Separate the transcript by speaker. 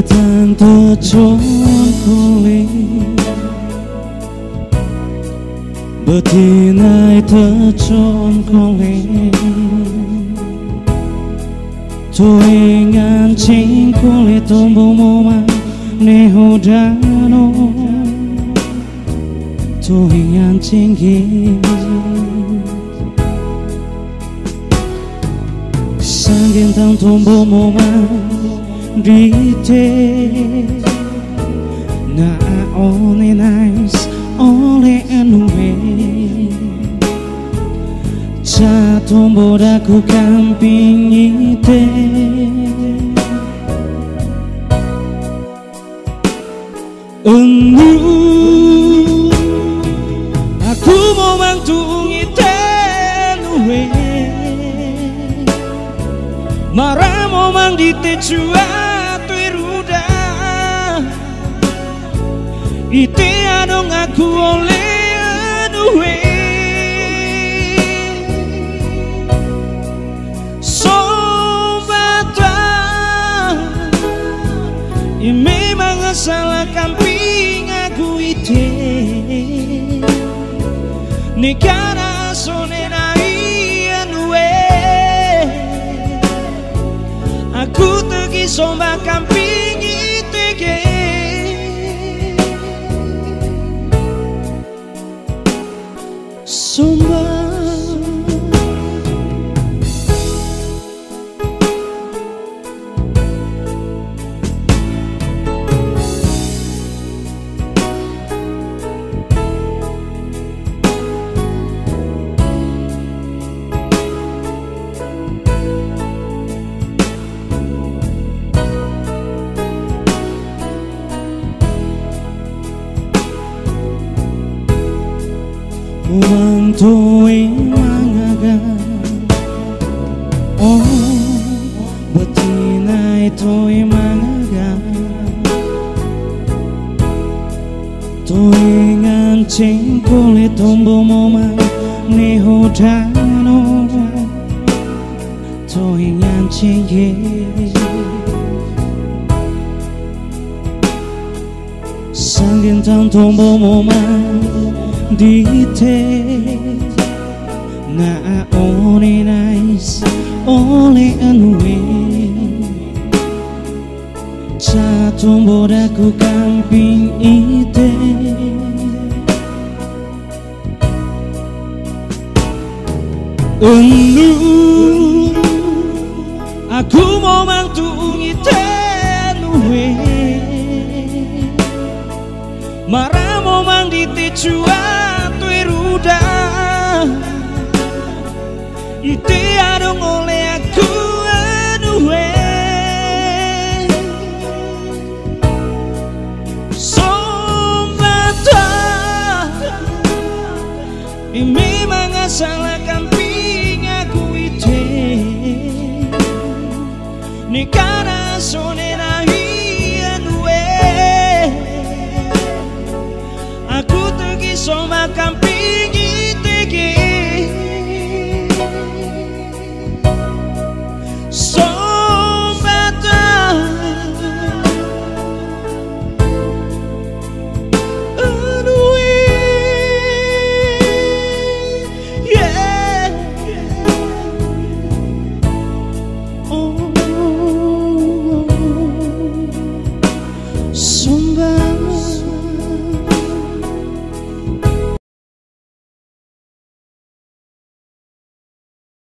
Speaker 1: tanto chôn kulit betinai terchon kulit tuingan cing kulit tumbuh moma nehodano tuingan cinggi sangin tang tumbuh moma dite na only nice only anyway tumbuh daku kamping ite aku mau mantung ite nuwe marah mau mang dite cua tuiruda ite adong aku oleh nuwe memang salah kamping aku ite negara sonena ianwe aku tegi somba kamping ite somba uang tuing mangaga oh betinai tuing mangaga tuingan cing kulit tumbuh moma nehodano tuingan cinggi sangin tang tumbuh moma dite na only nice only anyway tumbuh daku kamping ite aku mau mantung ite nuwe marah mau mang dite cua tuiruda ite adong oleh aku anuwe sombata memang salah kamping aku ite negara sonena ianwe aku tegi somba kamping ite so